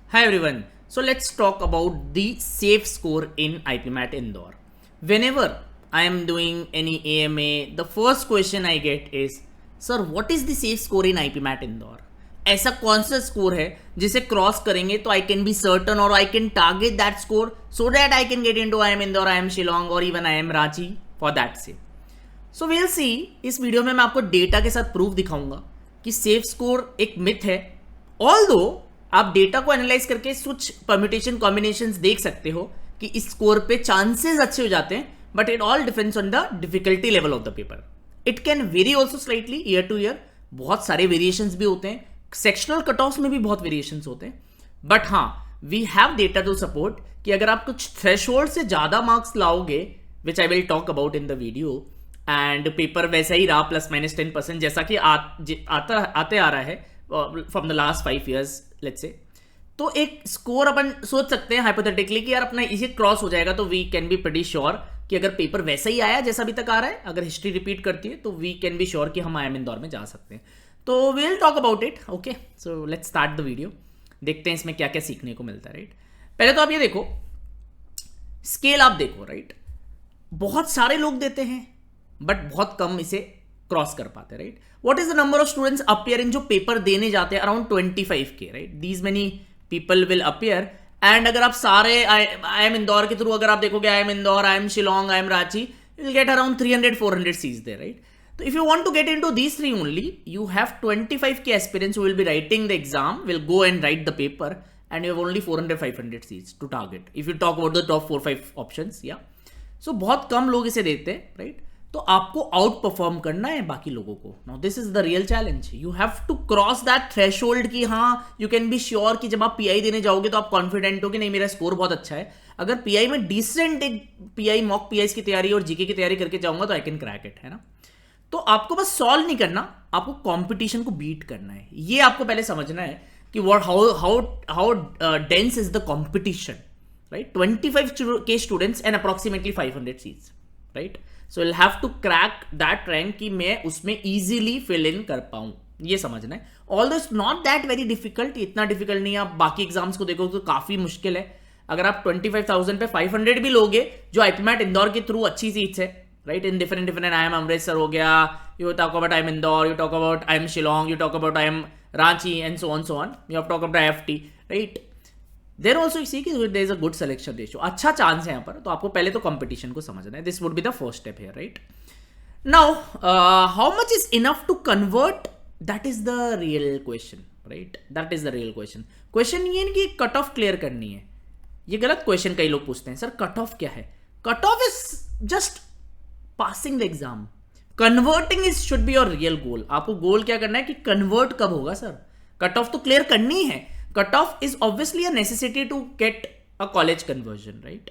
Hi everyone. So let's talk about the safe score in IPMAT Indore. Whenever I am doing any AMA, the first question I get is, Sir, what is the safe score in IPMAT Indore? ऐसा कौन सा score है जिसे cross करेंगे तो I can be certain और I can target that score so that I can get into I M Indore, I M Shillong और even I M Ranchi for that से. सो विल सी, इस वीडियो में मैं आपको डेटा के साथ प्रूफ दिखाऊंगा कि सेफ स्कोर एक मिथ है. ऑल्दो आप डेटा को एनालाइज करके कुछ परम्यूटेशन कॉम्बिनेशंस देख सकते हो कि इस स्कोर पे चांसेस अच्छे हो जाते हैं, but it all depends on the difficulty level of the paper. It can very also slightly year two year. बहुत सारे वेरिएशंस भी होते हैं, सेक्शनल कट ऑफ में भी बहुत वेरिएशंस होते हैं. बट हाँ, we have data to support कि अगर आप कुछ थ्रेशोल्ड से ज्यादा मार्क्स लाओगे, which I will talk about in the video, and paper वैसा ही रहा +-10% जैसा कि आते आ रहा है from the last 5 years let's say, तो एक स्कोर अपन सोच सकते हैं हाइपोथेटिकली कि यार अपना इसे क्रॉस हो जाएगा. तो we can be pretty sure कि अगर पेपर वैसा ही आया जैसा अभी तक आ रहा है, अगर हिस्ट्री रिपीट करती है, तो वी कैन बी श्योर कि हम आई एम इंदौर में जा सकते हैं. तो we will talk about it. Okay, so let's start the video. देखते हैं इसमें क्या क्या सीखने को मिलता है. राइट, पहले तो आप ये देखो, स्केल आप देखो. राइट, बहुत सारे लोग देते हैं बट बहुत कम इसे क्रॉस कर पाते हैं. Right, what is the number of students appearing जो पेपर देने जाते हैं? Around 25K. Right, these many people will appear. And अगर आप सारे आई एम इंदौर के थ्रू अगर आप देखोगे, I M Indore, I M Shillong, I M Ranchi, you will get around 300-400 seats there. Right, so if you want to get into these three only, you have 25K aspirants who will be writing the exam, will go and write the paper, and you have only 400-500 seats to target. If you talk about the top 4-5 options, yeah. So बहुत कम लोग इसे देते हैं. Right, तो आपको out perform करना है बाकी लोगों को. Now this is the real challenge. You have to cross that threshold कि हाँ, यू कैन बी श्योर कि जब आप पीआई देने जाओगे तो आप कॉन्फिडेंट हो कि नहीं, मेरा स्कोर बहुत अच्छा है. अगर पीआई में डिसेंट एक पीआई मॉक पीआई की तैयारी और जीके की तैयारी करके जाऊंगा तो आई कैन क्रैक इट, है ना. तो आपको बस सॉल्व नहीं करना, आपको कंपटीशन को बीट करना है. ये आपको पहले समझना है कि what how dense is the competition. Right, 25K students and approximately 500 seats. Right, so will have to crack that rank कि मैं उसमें इजीली फिल इन कर पाऊं. ये समझना है. Although it's not that very difficult, इतना डिफिकल्ट नहीं है. आप बाकी एग्जाम्स को देखो तो काफी मुश्किल है. अगर आप 25,000 पे 500 भी लोगे जो आईपीमैट इंदौर के थ्रू अच्छी सीट्स है, right, in different I am Amritsar हो गया, you talk about I am Indore, you talk about I am Shillong, you talk about I am Ranchi, and so on, you have talk about IFT, right. There also you see कि there is a good selection ratio, अच्छा chance है यहाँ पर. तो आपको पहले तो competition को समझना है. This would be the first step here, right. Now, how much is enough to convert? That is the real question, right. That is the real question. Question ये नहीं कि कट ऑफ क्लियर करनी है. ये गलत क्वेश्चन कई लोग पूछते हैं, सर कट ऑफ क्या है? Cut off is just passing the exam. Converting is should be your real goal. आपको गोल क्या करना है कि कन्वर्ट कब होगा सर? कट ऑफ तो क्लियर करनी है. Cut off is obviously a necessity to get a college conversion. Right,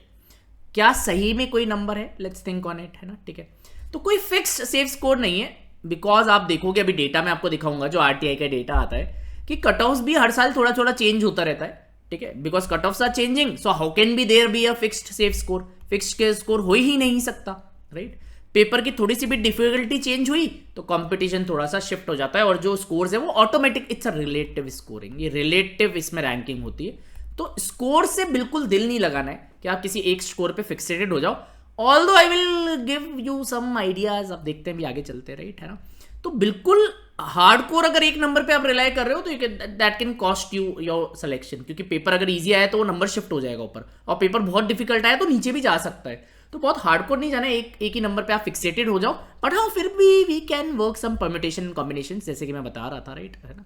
क्या सही में कोई नंबर है? लेट्स थिंक ऑन इट, है ना. ठीक है, तो कोई फिक्स्ड सेफ स्कोर नहीं है, बिकॉज आप देखोगे अभी डेटा में आपको दिखाऊंगा जो आरटीआई का डेटा आता है कि कट ऑफ भी हर साल थोड़ा थोड़ा चेंज होता रहता है. ठीक है, because cut offs are changing, so how can be there be a fixed safe score? Fixed score हो ही नहीं सकता. राइट, पेपर की थोड़ी सी भी डिफिकल्टी चेंज हुई तो कंपटीशन थोड़ा सा शिफ्ट हो जाता है, और जो स्कोर्स है वो automatic, it's a relative scoring. ये रिलेटिव इसमें रैंकिंग होती है. तो स्कोर से बिल्कुल दिल नहीं लगाना है कि आप किसी एक स्कोर पे फिक्सेटेड हो जाओ. Although I will give you some ideas, आप देखते हैं भी आगे चलते. राइट, है ना. तो बिल्कुल हार्डकोर अगर एक नंबर पे आप रिलाई कर रहे हो तो that can cost you your selection, क्योंकि पेपर अगर इजी आया तो वो नंबर शिफ्ट हो जाएगा ऊपर, और पेपर बहुत डिफिकल्ट आया तो नीचे भी जा सकता है. तो बहुत हार्डकोर नहीं जाना है, एक ही नंबर पे आप फिक्सेटेड हो जाओ. बट हाँ, फिर भी we can work some permutation combination, जैसे कि मैं बता रहा था. राइट, है ना.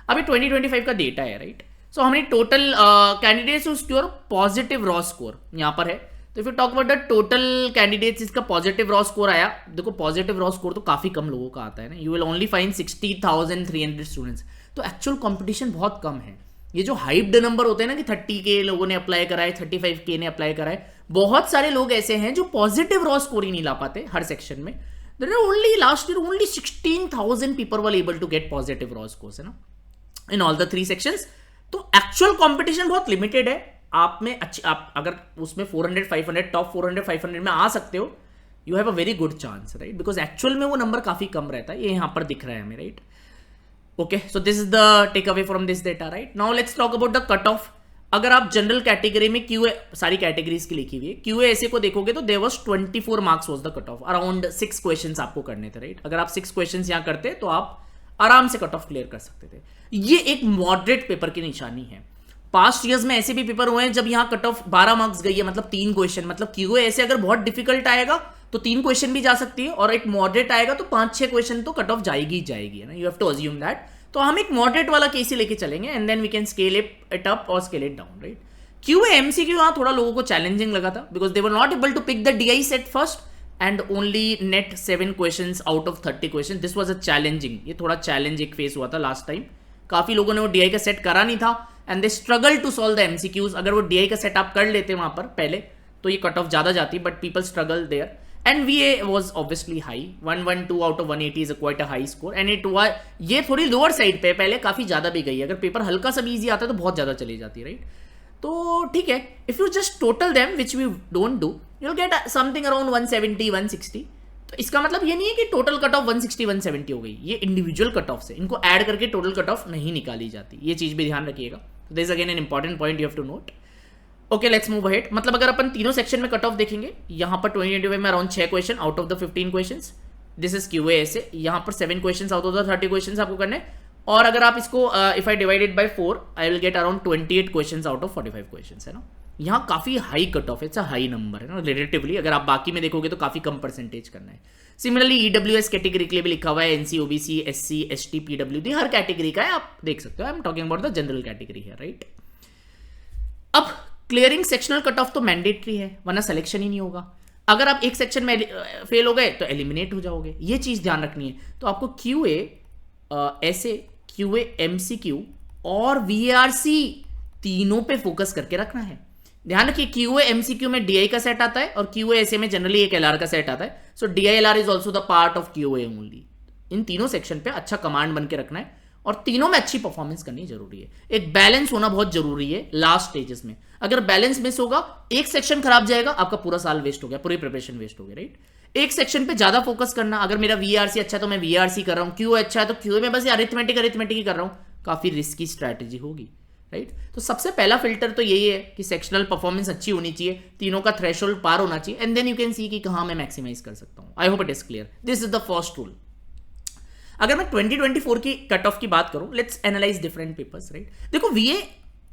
अभी 2025 का डेटा है. राइट, सो हमने टोटल कैंडिडेट्स उसकी पॉजिटिव रॉ स्कोर यहाँ पर है. तो if you talk about the total candidates, इसका पॉजिटिव रॉ स्कोर आया. देखो, पॉजिटिव रॉ स्कोर तो काफी कम लोगों का आता है ना. You will only find 60,300 students. तो एक्चुअल कॉम्पिटिशन बहुत कम है. ये जो हाइप्ड नंबर होते हैं ना कि 30K लोगों ने अप्लाई करा है, 35K ने अप्लाई करा है, बहुत सारे लोग ऐसे हैं जो पॉजिटिव रॉ स्कोर ही नहीं ला पाते हर सेक्शन में. There are only last year only 16,000 people were able to get positive raw scores, है ना, इन ऑल द 3 सेक्शंस. तो एक्चुअल कंपटीशन बहुत लिमिटेड है. आप में अच्छी, आप अगर उसमें 400-500 टॉप 400-500 में आ सकते हो, you have a very good chance. Right, because actual में वो नंबर काफी कम रहता है. ये यहां पर दिख रहा है हमें. Right, okay, so this is the takeaway from this data. Right, now let's talk about the cutoff. अगर आप जनरल कैटेगरी में क्यूए, सारी कैटेगरीज की लिखी हुई है, क्यूए ऐसे को देखोगे तो there was 24 marks was the cut off, around 6 questions आपको करने थे, राइट। अगर आप 6 क्वेश्चंस यहां करते तो आप आराम से कट ऑफ क्लियर कर सकते थे। ये एक मॉडरेट पेपर की निशानी है। पास्ट ईयर्स में ऐसे भी पेपर हुए हैं जब यहां कट ऑफ 12 मार्क्स गई है, मतलब 3 क्वेश्चन, मतलब क्यूए ऐसे अगर बहुत डिफिकल्ट आएगा तो 3 क्वेश्चन भी जा सकती है, और एक मॉडरेट आएगा तो 5-6 क्वेश्चन तो कट ऑफ जाएगी ही जाएगी, है ना। You have to assume that. तो हम एक मॉडरेट वाला केस ही लेके चलेंगे and then we can scale it up और scale it down, right. QA MCQ यहां थोड़ा लोगों को चैलेंजिंग लगा था because they were not able to pick the DI set first and only net 7 questions out of 30 question. This was a challenging, ये थोड़ा challenge एक फेस हुआ था लास्ट टाइम। काफी लोगों ने वो डीआई का सेट करा नहीं था and they struggle to solve the MCQs. अगर वो डीआई का सेट आप कर लेते वहां पर पहले तो ये कट ऑफ ज्यादा जाती, but people struggle there and VA was obviously high. 112 out of 180 is quite a high score and it was, ये थोड़ी लोअर साइड पे, पहले काफी ज्यादा भी गई। अगर पेपर हल्का सा भी इजी आता है तो बहुत ज्यादा चली जाती है, राइट। तो ठीक है, if you just total them which we don't do, you will get something around 170 160। तो इसका मतलब ये नहीं है कि टोटल कट ऑफ 160 170 हो गई, ये इंडिविजुअल कट ऑफ से, इनको ऐड करके टोटल कट ऑफ नहीं निकाली जाती। ये चीज भी ध्यान रखिएगा। This is again an important point you have to note. Okay, let's move ahead. मतलब अगर अपन तीनों सेक्शन में कट ऑफ देखेंगे, यहां पर 2025 में around 6 question out of the 15 question, this is QA ऐसे। यहां पर 7 question out of the 30 question आपको करने, और अगर आप इसको if I divided by 4 I will get around 28 questions out of 45 questions, है ना। यहाँ काफी हाई कट ऑफ है, इट्स अ हाई नंबर, है ना रिलेटिवली। अगर आप बाकी में देखोगे तो काफी कम परसेंटेज करना है। सिमिलरली ईडब्ल्यूएस कैटेगरी के लिए भी लिखा हुआ है, NC, OBC, SC, ST, PWD, हर कैटेगरी का है, आप देख सकते हो। I am talking about the general category है, राइट। अब क्लियरिंग सेक्शनल कट ऑफ तो मैंडेटरी है, वरना सिलेक्शन ही नहीं होगा। अगर आप एक सेक्शन में फेल हो गए तो एलिमिनेट हो जाओगे, ये चीज ध्यान रखनी है। तो आपको क्यूए ऐसे, क्यूए एमसीक्यू और वीआरसी तीनों पे फोकस करके रखना है। ध्यान रखिए, क्यूए एमसीक्यू में डीआई का सेट आता है और क्यूए ऐसे में जनरली एक एलआर का सेट आता है। So DILR is also the part of QA only. इन तीनों सेक्शन पे अच्छा कमांड बन के रखना है और तीनों में अच्छी परफॉर्मेंस करनी जरूरी है। एक बैलेंस होना बहुत जरूरी है लास्ट स्टेजेस में। अगर बैलेंस मिस होगा, एक सेक्शन खराब जाएगा, आपका पूरा साल वेस्ट हो गया, पूरी प्रिपरेशन वेस्ट हो गई, राइट। एक सेक्शन पे ज्यादा फोकस करना। अगर मेरा वीआरसी अच्छा है तो मैं वीआरसी कर रहा हूं, क्यूए अच्छा है तो क्यूए में बस अरिथमेटिक ही कर रहा हूं, काफी रिस्की स्ट्रैटेजी होगी, राइट। तो सबसे पहला फिल्टर तो यही है कि सेक्शनल परफॉर्मेंस अच्छी होनी चाहिए, तीनों का थ्रेशोल्ड पार होना चाहिए, and then you can see कि कहां मैं मैक्सिमाइज कर सकता हूं। I hope it is clear. This is the first rule. अगर मैं 2024 की कट ऑफ की बात करूं, let's analyse different papers, right. देखो वीए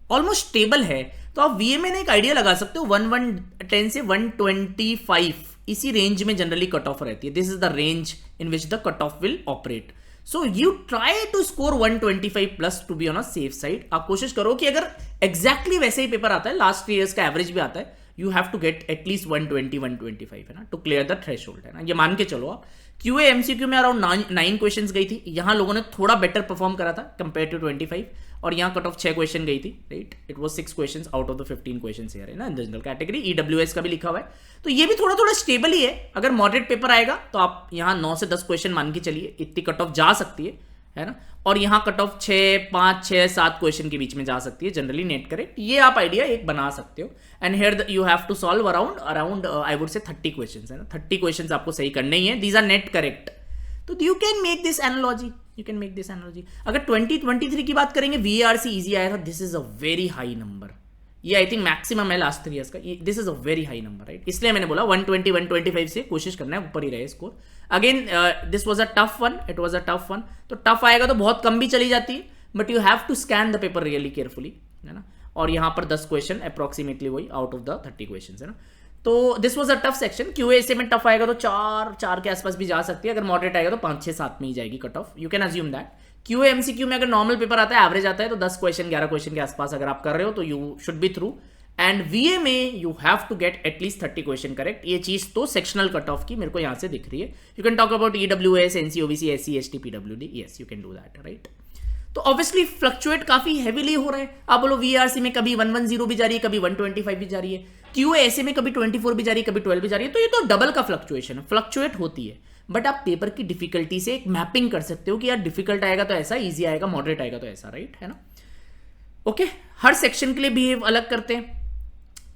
ऑलमोस्ट स्टेबल है, तो आप वीए में एक आइडिया लगा सकते हो 110 से 125 इसी रेंज में जनरली कट ऑफ रहती है। This is the range in which the cut off will operate. So you try to score 125 plus to be on a safe side. आप कोशिश करो कि अगर एग्जैक्टली वैसे ही पेपर आता है, लास्ट ईयर्स का एवरेज भी आता है, you have to get at least 120 125, है ना, टू क्लियर द थ्रेशोल्ड, है ना। ये मान के चलो आप। क्यूए एमसीक्यू में अराउंड 9 क्वेश्चंस गई थी, यहां लोगों ने थोड़ा बेटर परफॉर्म करा था कंपेयर टू 25, और यहां कट ऑफ 6 क्वेश्चन गई थी, right. It was 6 questions out of the 15 questions here, है ना, जनरल कैटेगरी। ईडब्ल्यूएस का भी लिखा हुआ है, तो ये भी थोड़ा थोड़ा स्टेबल ही है। अगर मॉडरेट पेपर आएगा तो आप यहां 9 से 10 क्वेश्चन मान के चलिए, इतनी कट ऑफ जा सकती है ना। और यहां कट ऑफ 5 6 7 क्वेश्चन के बीच में जा सकती है जनरली, नेट करेक्ट। ये आप आइडिया एक बना सकते हो। And here you have to solve around I would say 30 questions, है ना। 30 क्वेश्चंस आपको सही करने ही है, दीज आर नेट करेक्ट। तो you can make this analogy, अगर 2023 की बात करेंगे, वीआरसी इजी आया था, this is a very high number. ये आई थिंक मैक्सिमम है लास्ट 3 ईयर्स का, this is a very high number, right. इसलिए मैंने बोला 120 125 से कोशिश करना है ऊपर ही रहे score. Again this was a tough one, it was a tough one. तो टफ आएगा तो बहुत कम भी चली जाती है, but you have to scan the paper really carefully, है ना। और यहां पर 10 क्वेश्चन अप्रोक्सीमेटली वही आउट ऑफ द 30 क्वेश्चन, है ना। तो this was a tough section. QA ऐसे में टफ आएगा तो 4 के आसपास भी जा सकती है, अगर मॉडरेट आएगा तो 5 6 7 में ही जाएगी cut off, you can assume that. QA MCQ में अगर नॉर्मल पेपर आता है, एवरेज आता है, तो 10 क्वेश्चन 11 क्वेश्चन के आसपास अगर आप कर रहे हो तो you should be through. And VA में you have to get at least 30 question correct. ये चीज तो सेक्शनल कट ऑफ की मेरे को यहां से दिख रही है। You can talk about EWS, NC, OBC, SC, ST, PWD, yes you can do that, right. तो ऑब्वियसली फ्लक्चुएट काफी हेवीली हो रहा है। आप बोलो वीआरसी में कभी 110 भी जा रही है, कभी 125 भी जा रही है, क्यूए ऐसे में कभी 24 भी जा रही है, कभी 12 भी जा रही है। तो ये तो डबल का फ्लक्चुएशन है, फ्लक्चुएट होती है। बट आप पेपर की डिफिकल्टी से एक मैपिंग कर सकते हो कि यार डिफिकल्ट आएगा तो ऐसा, इजी आएगा, मॉडरेट आएगा तो ऐसा, राइट, है ना। ओके, हर सेक्शन के लिए बिहेव अलग करते हैं।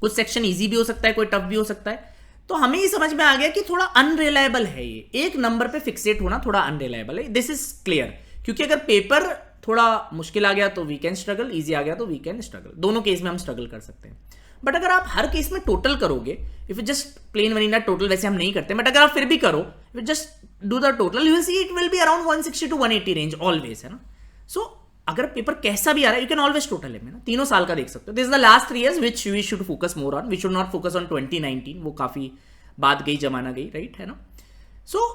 कुछ सेक्शन इजी भी हो सकता है, कोई टफ भी हो सकता है। तो हमें ये समझ में आ गया कि थोड़ा अनरिलायबल है ये, एक नंबर पे फिक्सेट होना थोड़ा अनरिलायबल है। दिस इज क्लियर, क्योंकि अगर पेपर थोड़ा मुश्किल आ गया तो वी कैन स्ट्रगल, ईजी आ गया तो वी कैन स्ट्रगल, दोनों केस में हम स्ट्रगल कर सकते हैं। बट अगर आप हर केस में टोटल करोगे, if you just plain vanilla total, वैसे हम नहीं करते, बट अगर आप फिर भी करो, if you just do the total, you will see it will be around 160 to 180 range always, है ना। सो अगर पेपर कैसा भी आ रहा है, यू कैन ऑलवेज टोटल है ना, तीनों साल का देख सकते हो। This is the last 3 years which we should focus more on, we should not focus on 2019, वो काफी बात गई, जमाना गई, राइट, है ना। सो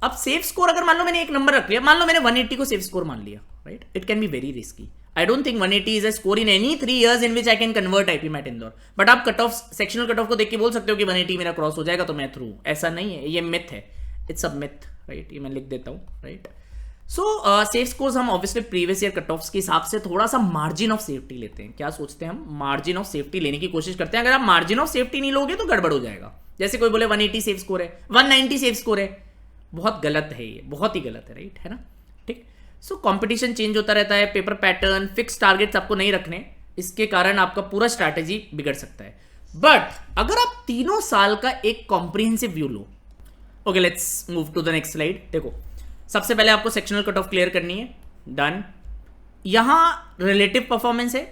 अब सेफ स्कोर अगर मान लो मैंने एक नंबर रख लिया, मान लो मैंने 180 को सेफ स्कोर मान लिया, right, it can be very risky. I don't think 180 is a score in any 3 years in which I can convert IPMAT Indore. But आप cut off, sectional cut off को देख के बोल सकते हो कि 180 मेरा क्रॉस हो जाएगा तो मैं थ्रू, ऐसा नहीं है, ये मिथ है, इट्स अ मिथ, राइट, ये मैं लिख देता हूँ, राइट। सो सेफ स्कोर्स हम obviously previous year cut offs के हिसाब से थोड़ा सा मार्जिन ऑफ सेफ्टी लेते हैं। क्या सोचते हैं हम, मार्जिन ऑफ सेफ्टी लेने की कोशिश करते हैं। अगर आप मार्जिन ऑफ सेफ्टी नहीं लोगे तो गड़बड़ हो जाएगा। जैसे कोई बोले 180 सेफ स्कोर है, 190 सेफ स्कोर है, बहुत गलत है ये, बहुत ही गलत है, राइट, है ना, ठीक। सो कंपटीशन चेंज होता रहता है, पेपर पैटर्न, फिक्स टारगेट्स आपको नहीं रखने, इसके कारण आपका पूरा स्ट्रैटेजी बिगड़ सकता है। बट अगर आप तीनों साल का एक कॉम्प्रिहेंसिव व्यू लो, okay, let's move to the next slide. देखो, सबसे पहले आपको सेक्शनल कट ऑफ क्लियर करनी है, डन। यहां रिलेटिव परफॉर्मेंस है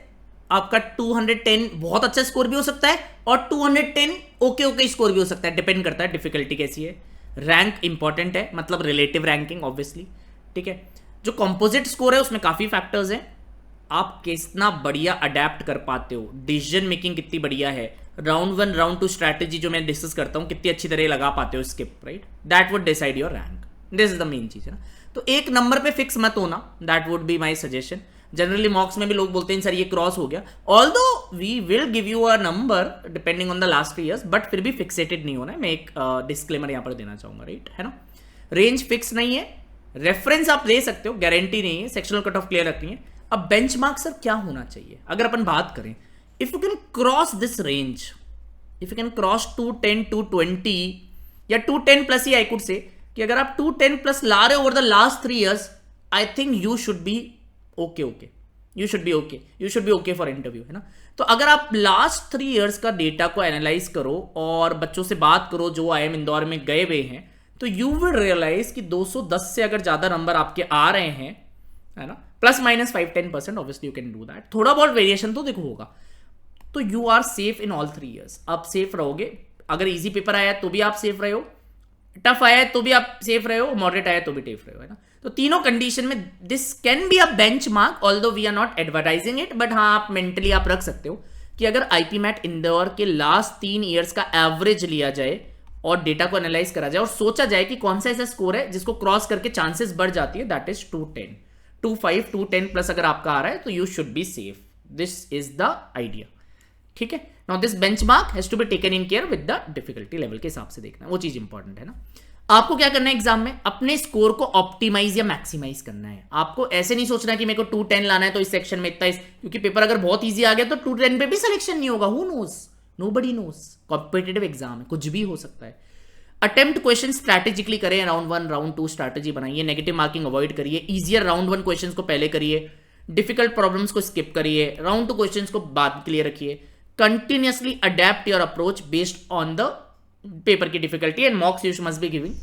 आपका 210 बहुत अच्छा स्कोर भी हो सकता है और 210 ओके ओके स्कोर भी हो सकता है, डिपेंड करता है डिफिकल्टी कैसी है। रैंक इंपॉर्टेंट है, मतलब रिलेटिव रैंकिंग ऑब्वियसली, ठीक है। जो कंपोजिट स्कोर है उसमें काफी फैक्टर्स हैं, आप कितना बढ़िया अडेप्ट कर पाते हो, डिसीजन मेकिंग कितनी बढ़िया है, राउंड 1 राउंड 2 स्ट्रैटेजी जो मैं डिस्कस करता हूं कितनी अच्छी तरह लगा पाते हो skip, right, that would decide your rank. This is the main चीज, है ना। तो एक नंबर पे फिक्स मत होना, that would be my suggestion. Generally मॉक्स में भी लोग बोलते हैं सर ये क्रॉस हो गया, although we will give you a number depending on the last 3 years, but फिर भी फिक्सेटेड नहीं होना है। मैं एक डिस्क्लेमर यहां पर देना चाहूंगा, राइट, है ना। रेंज फिक्स नहीं है, रेफरेंस आप ले सकते हो, गारंटी नहीं है, सेक्शनल कट ऑफ क्लियर रखनी है। अब बेंचमार्क सर क्या होना चाहिए, अगर अपन बात करें, if you can cross this range, if you can cross 210 220 या 210 plus he I could say, कि अगर आप 210 प्लस ला रहे हो over the last 3 years, I think you should B okay, you should B okay for interview, है ना। तो अगर आप लास्ट 3 years का डेटा को एनालाइज करो और बच्चों से बात करो जो IIM इंदौर में गए हुए हैं, तो यू विल रियलाइज कि 210 से अगर ज्यादा नंबर आपके आ रहे हैं, है ना, plus minus 5-10%, obviously you can do that, थोड़ा बहुत वेरिएशन तो देखो होगा, तो you are safe in all 3 years। आप सेफ रहोगे, अगर इजी पेपर आया तो भी आप सेफ रहे हो, टफ आया तो भी आप सेफ रहे हो, मॉडरेट आया तो भी सेफ रहे हो, है ना। तो तीनों कंडीशन में this can be a benchmark, although we are not advertising it, but हाँ आप मेंटली आप रख सकते हो कि अगर आईपी मैट इंदौर के लास्ट 3 years का एवरेज लिया जाए और डेटा को एनालाइज करा जाए और सोचा जाए कि कौन सा ऐसा स्कोर है जिसको क्रॉस करके चांसेस बढ़ जाती है, दैट इज 210 25 210 प्लस अगर आपका आ रहा है तो you should be safe. This is the idea, ठीक है। Now this benchmark has to be taken in care with the difficulty level के हिसाब से देखना, वो चीज इंपॉर्टेंट है ना। आपको क्या करना है एग्जाम में, अपने स्कोर को ऑप्टिमाइज या मैक्सिमाइज करना है। आपको ऐसे नहीं सोचना कि मेरे को 210 लाना है तो इस सेक्शन में इतना, क्योंकि पेपर अगर बहुत इजी आ गया तो 210 पे भी सिलेक्शन नहीं होगा, who knows, nobody knows, competitive exam है, कुछ भी हो सकता है। अटेम्प्ट क्वेश्चन स्ट्रैटेजिकली करें, राउंड 1 राउंड 2 स्ट्रैटेजी बनाइए, नेगेटिव मार्किंग अवॉइड करिए, इजियर राउंड 1 क्वेश्चन को पहले करिए, डिफिकल्ट प्रॉब्लम्स को स्किप करिए, राउंड 2 क्वेश्चन को बाद के लिए रखिए, continuously adapt your approach based on the paper की difficulty and mocks you must be giving.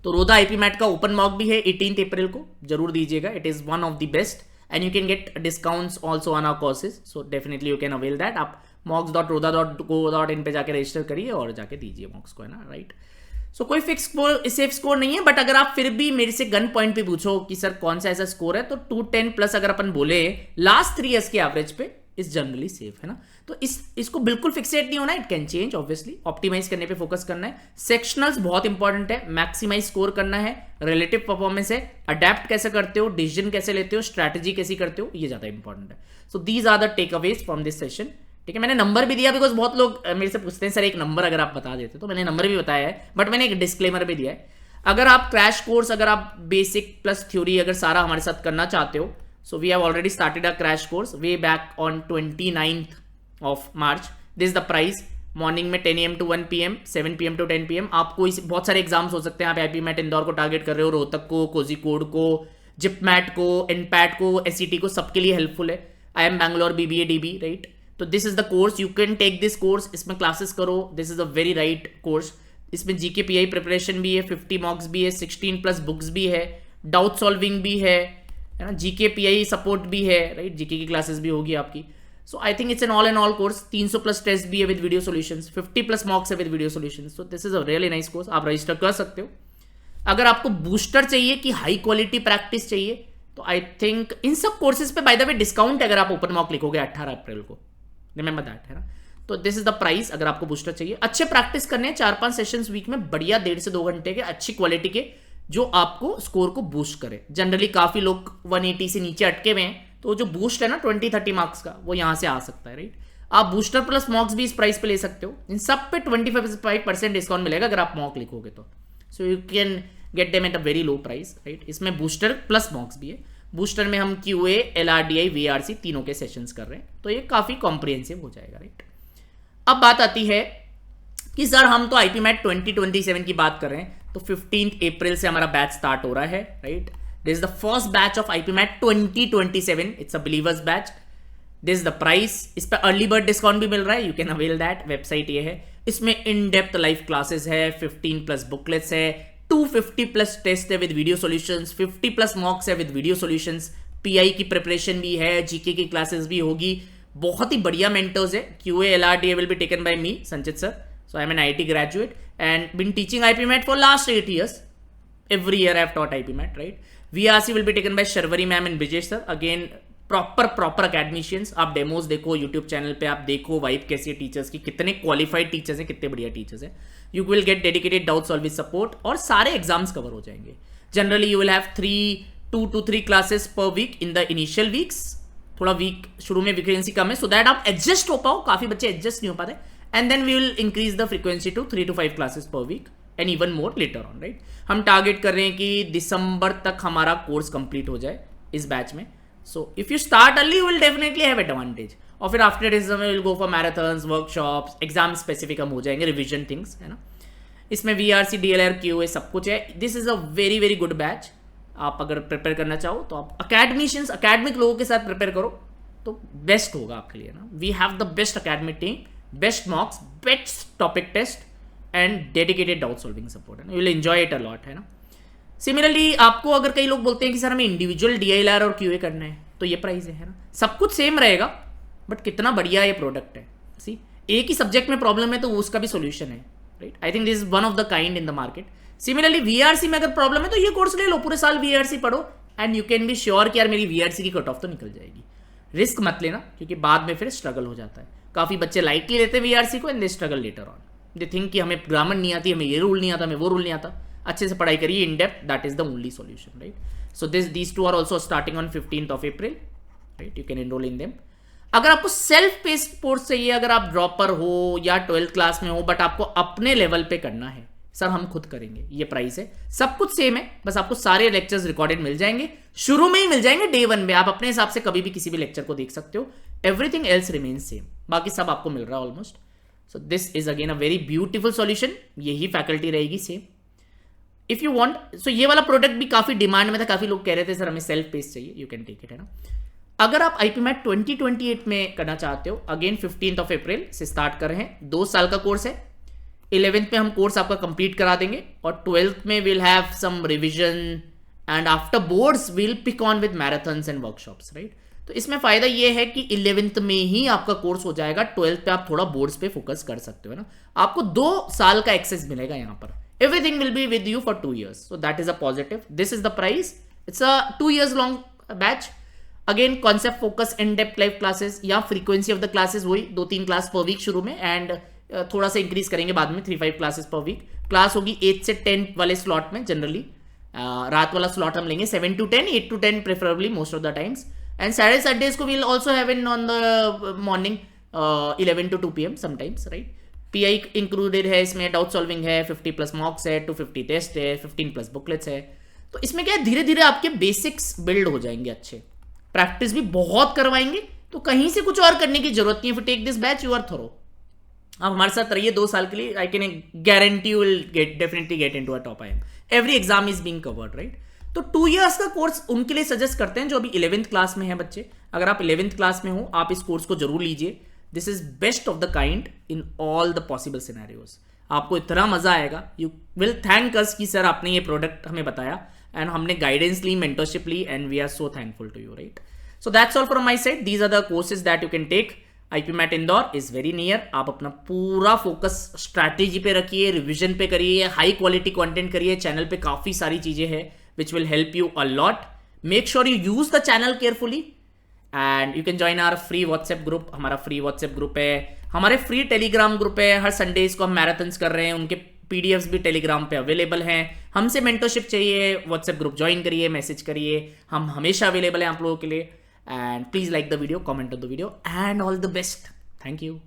तो रोदा आईपी मैट का ओपन मॉक भी है 18 अप्रैल को, जरूर दीजिएगा, it is one of the best and you can get discounts also on our courses, so definitely you can avail that. आप mox.roda.co.in पे जाके रजिस्टर करिए और जाके दीजिए मॉक्स को, है ना, राइट। सो कोई फिक्स सेफ स्कोर नहीं है, बट अगर आप फिर भी मेरे से गन पॉइंट पे पूछो कि सर कौन सा ऐसा स्कोर है, तो 210 प्लस अगर अपन बोले लास्ट 3 years के एवरेज पे इज जनरली सेफ, है ना। तो इसको बिल्कुल फिक्सेट नहीं होना, it can change, obviously optimise करने पे फोकस करना है। सेक्शनल्स बहुत इंपॉर्टेंट है, मैक्सिमाइज स्कोर करना है, रिलेटिव परफॉर्मेंस है, अडेप्ट कैसे करते हो, डिसीजन कैसे लेते हो, स्ट्रैटेजी कैसी करते हो, ये ज्यादा इंपॉर्टेंट है। So these are the takeaways from this session, ठीक है। मैंने नंबर भी दिया बिकॉज बहुत लोग मेरे से पूछते हैं सर एक नंबर अगर आप बता देते, तो मैंने नंबर भी बताया है, बट मैंने एक डिस्क्लेमर भी दिया है। अगर आप क्रैश कोर्स, अगर आप बेसिक प्लस थ्योरी अगर सारा हमारे साथ करना चाहते हो, so we have already started a crash course way back on 29th of March. This is the price, morning में 10 AM to 1 PM, 7 PM to 10 PM। आपको इस बहुत सारे एग्जाम्स हो सकते हैं, आप आईपी मैट इंदौर को टारगेट कर रहे हो, रोहतक को, कोझिकोड को, जिपमैट को, एनपैट को, एसईटी को, सबके लिए हेल्पफुल है। IIM Bangalore BBA DB, right. तो this is the course, you can take this course, इसमें क्लासेस करो, this is a very right course. इसमें जीके पीआई प्रिपरेशन भी है, 50 मॉक्स भी है, 16 प्लस बुक्स भी है, डाउट सॉल्विंग भी है, है ना, जीके पीआई सपोर्ट भी है, राइट, जीके की क्लासेस भी होगी आपकी. So I think it's an all and all course. 300 plus test भी है with video solutions, 50 plus mocks है with video solutions. So this is a really nice course, आप रजिस्टर कर सकते हो. अगर आपको बूस्टर चाहिए कि हाई क्वालिटी प्रैक्टिस चाहिए, तो आई थिंक इन सब कोर्सेज पे बाय द वे डिस्काउंट अगर आप ओपन मॉक लिखोगे 18 अप्रैल को, रिमेंबर दैट, है ना. तो दिस इज द प्राइस अगर आपको बूस्टर चाहिए. अच्छे प्रैक्टिस करने हैं, 4-5 सेशंस वीक में, बढ़िया 1.5 से 2 घंटे के अच्छी क्वालिटी के, जो आपको स्कोर को बूस्ट करे. जनरली काफी लोग 180 से नीचे अटके हुए हैं, तो जो बूस्ट है ना 20-30 मार्क्स का, वो यहां से आ सकता है, राइट. आप बूस्टर प्लस मॉक्स भी इस प्राइस पे ले सकते हो. इन सब पे 25% डिस्काउंट मिलेगा अगर आप मॉक लिखोगे तो. So you can get them at a very low price, right. इसमें बूस्टर प्लस मॉक्स भी है. बूस्टर में हम QA, LRDI, VRC तीनों के सेशंस कर रहे हैं, तो ये काफी कॉम्प्रिहेंसिव हो जाएगा, राइट. अब बात आती है कि सर हम तो IPMAT 2027 की बात कर रहे हैं, तो 15 अप्रैल से हमारा बैच स्टार्ट हो रहा है, right. This is the first batch of IPMAT 2027. It's a believers batch. This is the price. इस पर अर्ली बर्ड डिस्काउंट भी मिल रहा है, you can avail that. Website ये है. इसमें इन डेप्थ लाइव क्लासेस है, 15 प्लस बुकलेट्स है, 250 प्लस टेस्ट है with video solutions, 50 plus mocks है विद वीडियो सॉल्यूशंस, PI की प्रिपरेशन भी है, GK की क्लासेस भी होगी. बहुत ही बढ़िया मेंटर्स है. QA, LRDA will be taken by me, Sanchit sir. So I am an IT graduate and been teaching IPMAT for last 8 years. Every year I have taught IPMAT, right? VRC will be taken by Sharvari ma'am and Brijesh sir. Again, proper academicians. आप demos देखो YouTube channel पे, आप देखो vibe कैसी है teachers की, कितने qualified teachers हैं, कितने बढ़िया टीचर्स हैं. You will get dedicated doubt solving support और सारे एग्जाम्स कवर हो जाएंगे. Generally you will have 2 to 3 classes per week in the initial weeks. थोड़ा वीक शुरू में फ्रीक्वेंसी कम है, सो दैट आप एडजस्ट हो पाओ. काफी बच्चे एडजस्ट नहीं हो पाते, and then we will increase the frequency to 3 to 5 classes per week and even more later on, right. हम टारगेट कर रहे हैं कि दिसंबर तक हमारा कोर्स कंप्लीट हो जाए इस बैच में. So if you start early you will definitely have advantage, और फिर after this we will go for marathons, workshops, exam specific हम हो जाएंगे, रिविजन थिंग्स, है ना. इसमें VRC, DLR, QA सब कुछ है. This is a very very good batch. आप अगर प्रिपेयर करना चाहो तो आप अकेडमिक लोगों के साथ प्रिपेयर करो तो बेस्ट होगा आपके लिए ना. We have the best academic team, best mocks, best topic test and dedicated doubt solving support, है ना. You will enjoy it a lot, है ना. सिमिलरली आपको अगर कई लोग बोलते हैं कि सर हमें इंडिविजुअल DLR और QA करना है, तो ये प्राइस है ना. सब कुछ सेम रहेगा, बट कितना बढ़िया ये प्रोडक्ट है. सी, एक ही सब्जेक्ट में प्रॉब्लम है तो उसका भी सोल्यूशन है, right. I think this is one of the kind in the market. Similarly VRC में अगर प्रॉब्लम है तो ये कोर्स ले लो, पूरे साल VRC पढ़ो and you can be sure कि यार मेरी VRC की कट ऑफ तो निकल जाएगी. रिस्क मत लेना, क्योंकि बाद में फिर स्ट्रगल हो जाता है. काफी बच्चे लाइटली लेते हैं VRC को and they struggle later on. They think कि हमें ग्रामर नहीं आती, हमें ये रूल नहीं आता, हमें वो रूल नहीं आता. अच्छे से पढ़ाई करिए in depth, that is the only solution, right. So these two are also starting on 15th of April, right. You can enrol in them. अगर आपको सेल्फ पेस्ड कोर्स चाहिए, अगर आप ड्रॉपर हो या 12th क्लास में हो, बट आपको अपने लेवल पे करना है, सर हम खुद करेंगे, ये प्राइस है. सब कुछ सेम है, बस आपको सारे लेक्चर्स रिकॉर्डेड मिल जाएंगे, शुरू में ही मिल जाएंगे डे 1 में. आप अपने हिसाब से कभी भी किसी भी लेक्चर को देख सकते हो. एवरीथिंग एल्स रिमेन्स सेम, बाकी सब आपको मिल रहा है almost. So this is again a very beautiful solution. यही फैकल्टी रहेगी सेम. इफ यू वांट, सो ये वाला प्रोडक्ट भी काफी डिमांड में था, काफी लोग कह रहे थे सर हमें सेल्फ पेस चाहिए, यू कैन टेक इट, है ना. अगर आप IPMAT 2028 में करना चाहते हो, अगेन 15th of April से स्टार्ट कर रहे हैं. 2 साल का कोर्स है. 11th में हम कोर्स आपका कंप्लीट करा देंगे, और 12th में will have some revision and after boards will pick on with marathons and workshops, right. तो इसमें फायदा ये है कि 11th में ही आपका कोर्स हो जाएगा, 12th पे आप थोड़ा बोर्ड्स पे फोकस कर सकते हो, है ना. आपको 2 साल का एक्सेस मिलेगा यहाँ पर. Everything will be with you for 2 years, so that is a positive. This is the price. It's a 2 years long batch. Again concept focus, in depth live classes, या फ्रीक्वेंसी ऑफ द क्लासेस वही 2-3 class पर week शुरू में, and थोड़ा सा increase करेंगे बाद में 3-5 क्लासेस पर वीक. क्लास होगी 8 से 10 वाले स्लॉट में. जनरली रात वाला स्लॉट हम लेंगे 7 to 10, 8 to 10 preferably most of the times. And Saturday Sundays को will also have in on the morning 11 to 2 PM sometimes, right. PI included है इसमें, डाउट सॉल्विंग है, 50 प्लस मॉक्स है, 250 टेस्ट है, 15 प्लस बुकलेट्स है. तो इसमें क्या है, धीरे धीरे आपके बेसिक्स बिल्ड हो जाएंगे अच्छे. प्रैक्टिस भी बहुत करवाएंगे, तो कहीं से कुछ और करने की जरूरत नहीं है. Take this batch, you are thorough. आप हमारे साथ रहिए 2 साल के लिए. I can guarantee you will definitely get into a top IIM. Every exam is being covered, right. तो 2 years का कोर्स उनके लिए सजेस्ट करते हैं जो अभी 11th क्लास में है बच्चे. अगर आप 11th क्लास में हो, आप इस कोर्स को जरूर लीजिए. This is best of the kind in all the possible scenarios. आपको इतना मजा आएगा, यू विल थैंक अस कि सर आपने ये प्रोडक्ट हमें बताया एंड हमने गाइडेंस ली, मेंटरशिप ली, and we are so thankful to you, right? So that's all from my side. These are the courses that you can take. IPMAT Indore is very near. आप अपना पूरा फोकस स्ट्रैटेजी पे रखिए, revision पे करिए, high quality content करिए. Channel पे काफी सारी चीजें हैं which will help you a lot. Make sure you use the channel carefully and you can join our free WhatsApp group. हमारा फ्री व्हाट्सएप ग्रुप है, हमारे फ्री टेलीग्राम ग्रुप है. हर संडेज को हम मैराथन्स कर रहे हैं, उनके पीडीएफ्स भी टेलीग्राम पे अवेलेबल हैं. हमसे मेंटरशिप चाहिए, व्हाट्सएप ग्रुप ज्वाइन करिए, मैसेज करिए. हम हमेशा अवेलेबल हैं आप लोगों के लिए. And please like the video, comment on the video, and all the best. Thank you.